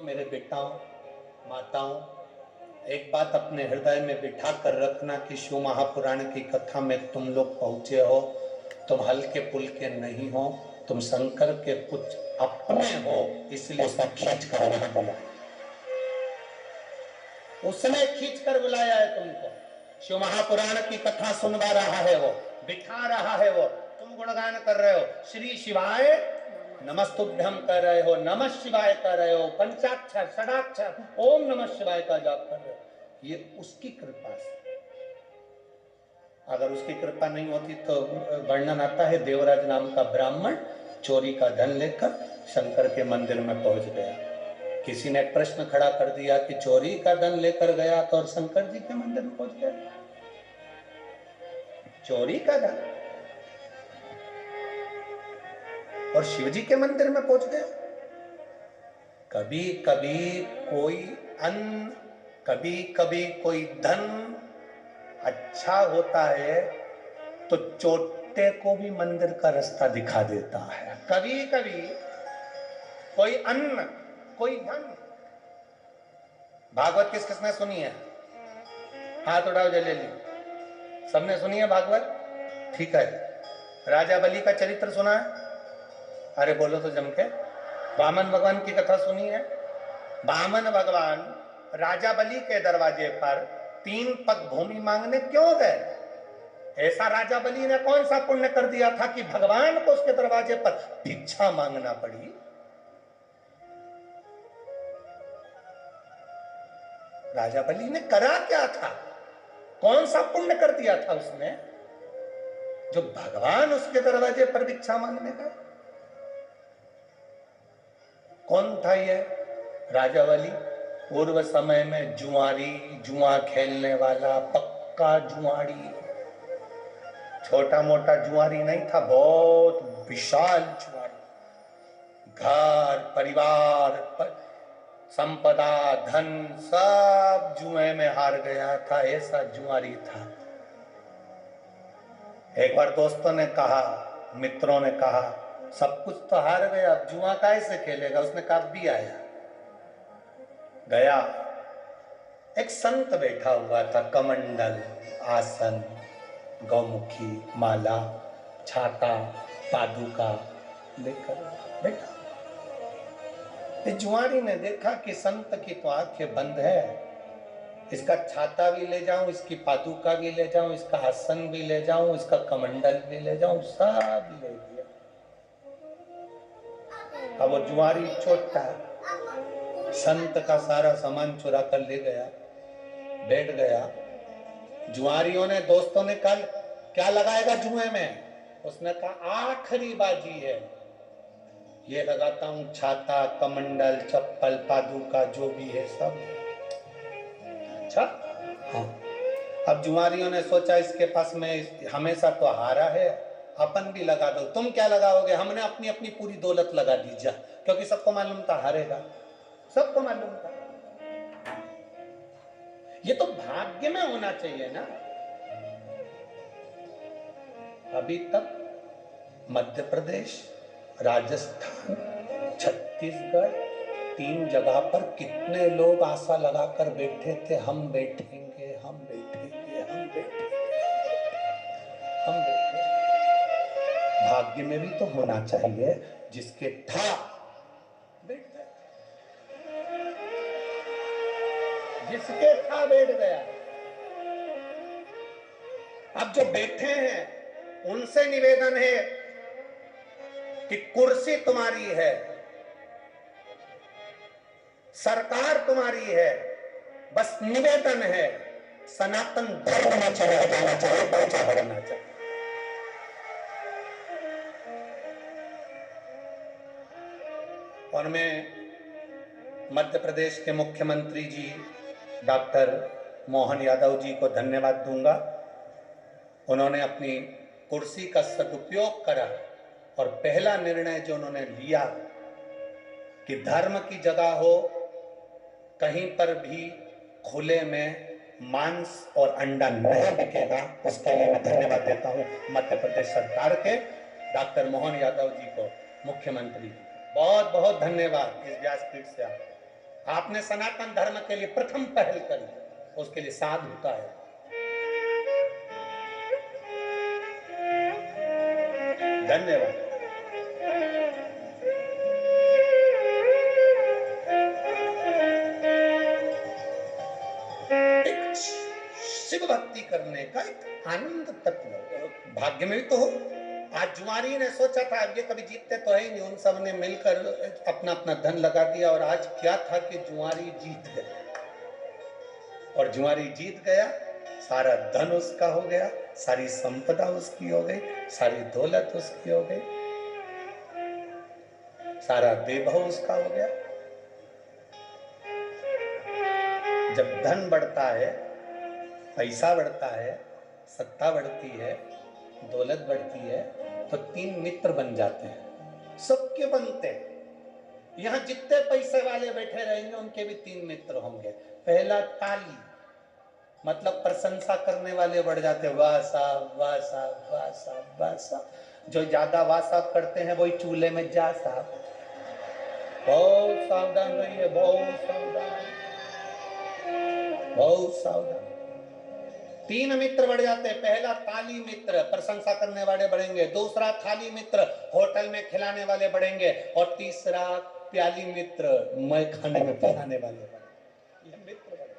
मेरे बेटाओं, माताओं, एक बात अपने हृदय में बिठा कर रखना कि शिव महापुराण की कथा में तुम लोग पहुंचे हो, तुम हल्के पुल्के नहीं हो, तुम शंकर के कुछ अपने हो, इसलिए उसने खींच कर यहाँ बुलाया। उसने खींच कर बुलाया है तुमको। शिव महापुराण की कथा सुनवा रहा है वो, बिठा रहा है वो, तुम गुणगान कर रहे हो, श्री शिवाय नमस्तुभ्यम कर रहे हो, नमः शिवाय कर रहे हो, पंचाक्षर षडाक्षर ओम नमः शिवाय का जाप कर रहे हो। ये उसकी कृपा से। अगर उसकी कृपा नहीं होती तो वर्णन आता है, देवराज नाम का ब्राह्मण चोरी का धन लेकर शंकर के मंदिर में पहुंच गया। किसी ने प्रश्न खड़ा कर दिया कि चोरी का धन लेकर गया तो और शंकर जी के मंदिर में पहुंच गया। चोरी का धन और शिव जी के मंदिर में पहुंच गया। कभी कभी कोई अन्न, कभी कभी कोई धन अच्छा होता है तो चोटे को भी मंदिर का रास्ता दिखा देता है। कभी कभी कोई अन्न, कोई धन। भागवत किस किसने सुनी है? हाथ उठाओ जलेली। सबने सुनी है भागवत? ठीक है। राजा बलि का चरित्र सुना है? अरे बोलो तो जम के। वामन भगवान की कथा सुनी है? वामन भगवान राजा बलि के दरवाजे पर 3 पग भूमि मांगने क्यों गए? ऐसा राजा बलि ने कौन सा पुण्य कर दिया था कि भगवान को उसके दरवाजे पर भिक्षा मांगना पड़ी? राजा बलि ने करा क्या था? कौन सा पुण्य कर दिया था उसने जो भगवान उसके दरवाजे पर भिक्षा मांगने गए? कौन था ये राजा बलि? पूर्व समय में जुआरी, जुआ खेलने वाला पक्का जुआरी। छोटा मोटा जुआरी नहीं था, बहुत विशाल जुआरी। घर परिवार संपदा धन सब जुए में हार गया था, ऐसा जुआरी था। एक बार दोस्तों ने कहा, मित्रों ने कहा, सब कुछ तो हार गया, अब जुआ कैसे खेलेगा? उसने कहा भी आया। गया, एक संत बैठा हुआ था, कमंडल, आसन, गौमुखी, माला, छाता, पादुका लेकर बैठा। जुआरी ने देखा कि संत की तो आंखें बंद है, इसका छाता भी ले जाऊं, इसकी पादुका भी ले जाऊं, इसका आसन भी ले जाऊं, इसका कमंडल भी ले जाऊं, सब ले लिया। अब वो जुआरी छोटा संत का सारा सामान चुरा कर ले गया, बैठ गया। जुआरियों ने, दोस्तों ने कहा क्या लगाएगा जुए में? उसने कहा आखिरी बाजी है, ये लगाता हूं, छाता, कमंडल, चप्पल, पादुका जो भी है सब। अच्छा, हाँ। अब जुआरियों ने सोचा इसके पास में हमेशा तो हारा है, अपन भी लगा दो। तुम क्या लगाओगे? हमने अपनी अपनी पूरी दौलत लगा दी जा, क्योंकि सबको मालूम था हारेगा, सबको मालूम था। ये तो भाग्य में होना चाहिए ना। अभी तक मध्य प्रदेश, राजस्थान, छत्तीसगढ़, 3 जगह पर कितने लोग आशा लगाकर बैठे थे, हम बैठेंगे, हम बैठेंगे, हम बैठेंगे, हम बैठेंगे। भाग्य में भी तो होना चाहिए, जिसके था बैठ गया, जिसके था बैठ गया। अब जो बैठे हैं उनसे निवेदन है कि कुर्सी तुम्हारी है, सरकार तुम्हारी है, बस निवेदन है सनातन धर्म में चला जाना चाहिए, बचा रहना चाहिए। और मैं मध्य प्रदेश के मुख्यमंत्री जी डॉक्टर मोहन यादव जी को धन्यवाद दूंगा। उन्होंने अपनी कुर्सी का सदुपयोग करा और पहला निर्णय जो उन्होंने लिया कि धर्म की जगह हो, कहीं पर भी खुले में मांस और अंडा नहीं बिकेगा, उसके लिए मैं धन्यवाद देता हूं मध्य प्रदेश सरकार के डॉक्टर मोहन यादव जी को, मुख्यमंत्री जी। बहुत बहुत धन्यवाद इस व्यासपीठ से आपको। आपने सनातन धर्म के लिए प्रथम पहल करी, उसके लिए साधुता है। धन्यवाद। एक शिव भक्ति करने का एक आनंद तत्व भाग्य में भी तो हो। आज जुआरी ने सोचा था अब ये कभी जीतते तो है ही नहीं, उन सब ने मिलकर अपना अपना धन लगा दिया, और आज क्या था कि जुआरी जीत गया। और जुआरी जीत गया, सारा धन उसका हो गया, सारी संपदा उसकी हो गई, सारी दौलत उसकी हो गई, सारा वैभव उसका हो गया। जब धन बढ़ता है, पैसा बढ़ता है, सत्ता बढ़ती है, दौलत बढ़ती है, तो तीन मित्र बन जाते हैं, सबके बनते हैं। यहां जितने पैसे वाले बैठे रहेंगे उनके भी तीन मित्र होंगे। पहला ताली, मतलब प्रशंसा करने वाले बढ़ जाते हैं, वाह साहब, वाह साहब, वाह साहब, वाह साहब। जो ज्यादा वाह साहब करते हैं वही चूल्हे में जा साहब। बहुत सावधान रहिए, बहुत सावधान, बहुत सावधान। तीन मित्र बढ़ जाते हैं। पहला ताली मित्र, प्रशंसा करने वाले बढ़ेंगे। दूसरा थाली मित्र, होटल में खिलाने वाले बढ़ेंगे। और तीसरा प्याली मित्र, मैं खाने में पिलाने वाले बढ़ेंगे। ये मित्र बढ़ गए।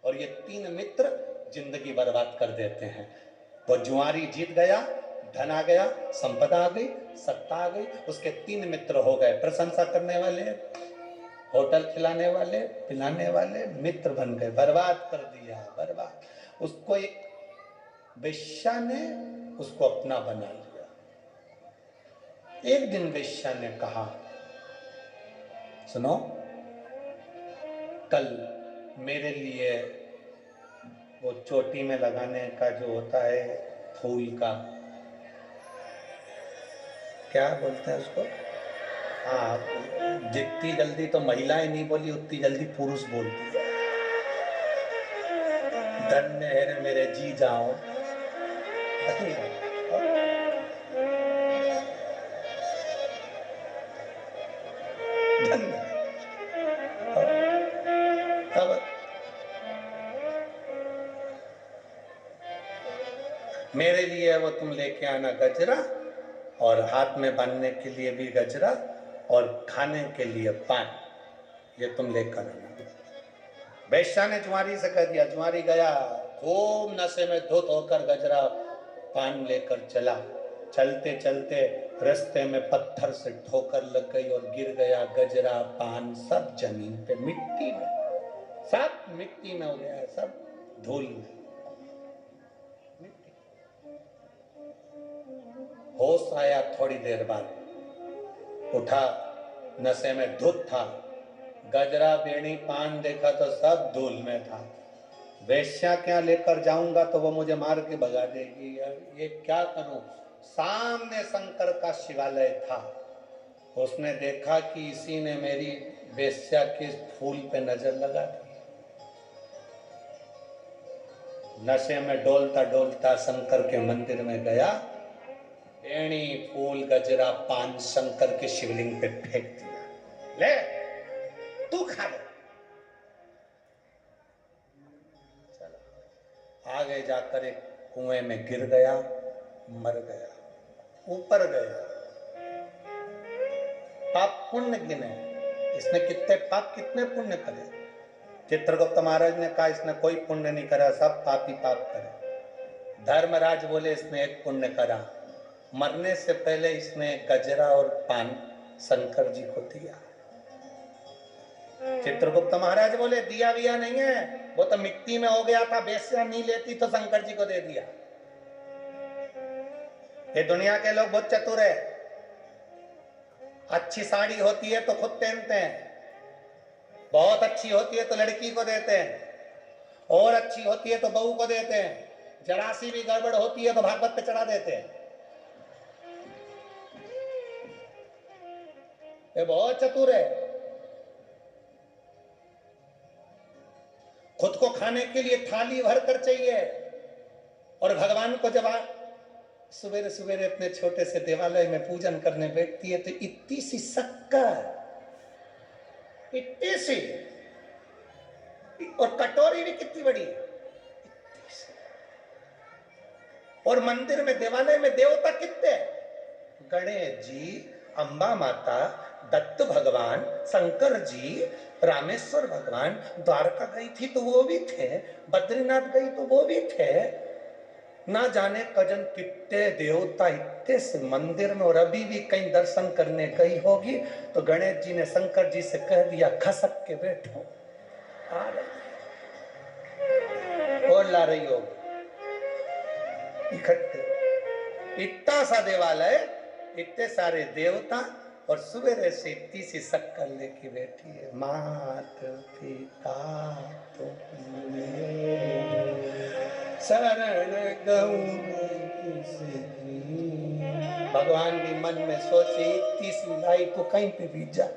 और ये तीन मित्र जिंदगी बर्बाद कर देते हैं। वो जुआरी जीत गया, धन आ गया, संपदा आ गई, सत्ता आ गई, उसके तीन मित्र हो गए, प्रशंसा करने वाले, होटल खिलाने वाले, पिलाने वाले, मित्र बन गए, बर्बाद कर दिया, बर्बाद। उसको एक वेश्या ने उसको अपना बना लिया। एक दिन वेश्या ने कहा, सुनो, कल मेरे लिए वो चोटी में लगाने का जो होता है फूल का, क्या बोलते हैं उसको, हाँ, जितनी जल्दी तो महिलाएं नहीं बोली उतनी जल्दी पुरुष बोलती है। धन्य है रे मेरे जी जाओ, धन्य। अब मेरे लिए वो तुम लेके आना गजरा, और हाथ में बांधने के लिए भी गजरा, और खाने के लिए पान, ये तुम लेकर आना। वेश्या ने जुआरी से कह दिया। जुआरी गया, खूब नशे में धुत होकर गजरा पान लेकर चला। चलते चलते रास्ते में पत्थर से ठोकर लग गई और गिर गया। गजरा पान सब जमीन पे, मिट्टी में, सब मिट्टी में हो गया, सब धूल में। होश आया थोड़ी देर बाद, उठा, नशे में धुत था, गजरा बेड़ी पान देखा तो सब धूल में था। वेश्या क्या लेकर जाऊंगा तो वो मुझे मार के भगा देगी, अब ये क्या करूं। सामने शंकर का शिवालय था, उसने देखा कि इसी ने मेरी वेश्या के फूल पे नजर लगा दी। नशे में डोलता डोलता शंकर के मंदिर में गया, बेणी फूल गजरा पान शंकर के शिवलिंग पे फेंक दिया। ले तू खा ले। चलो आगे जाकर एक कुएं में गिर गया, मर गया। ऊपर गया, पाप पुण्य गिने, इसने कितने पाप कितने पुण्य करे। चित्रगुप्त महाराज ने कहा इसने कोई पुण्य नहीं करा, सब पापी पाप करे। धर्मराज बोले इसने एक पुण्य करा, मरने से पहले इसने गजरा और पान शंकर जी को दिया। चित्रगुप्त महाराज बोले दिया विया नहीं है, वो तो मिट्टी में हो गया था, वेश्या नहीं लेती तो शंकर जी को दे दिया। ये दुनिया के लोग बहुत चतुर है। अच्छी साड़ी होती है तो खुद पहनते हैं, बहुत अच्छी होती है तो लड़की को देते हैं, और अच्छी होती है तो बहू को देते हैं, जरा सी भी गड़बड़ होती है तो भागवत पे चढ़ा देते हैं। ये बहुत चतुर है। खुद को खाने के लिए थाली भर कर चाहिए, और भगवान को जब सवेरे सवेरे अपने छोटे से देवालय में पूजन करने बैठती है तो इतनी सी शक्कर, इतनी सी, और कटोरी भी कितनी बड़ी है, इतनी सी। और मंदिर में, देवालय में देवता कितने हैं? गणेश जी, अंबा माता, दत्त भगवान, शंकर जी, रामेश्वर भगवान। द्वारका गई थी तो वो भी थे, बद्रीनाथ गई तो वो भी थे। ना जाने कजन कितने देवता इतने से मंदिर में। और अभी भी कहीं दर्शन करने गई होगी तो गणेश जी ने शंकर जी से कह दिया खसक के बैठो, आ रही और ला रही हो इकट्ठे। इतना सा देवालय, इतने सारे देवता, और सवेरे से इतनी सी शक्कर लेके बैठी है। मात पिता तुम्हें शरण गऊं किसकी। भगवान भी मन में सोचे इतनी सी लाई तो कहीं पे भी जा,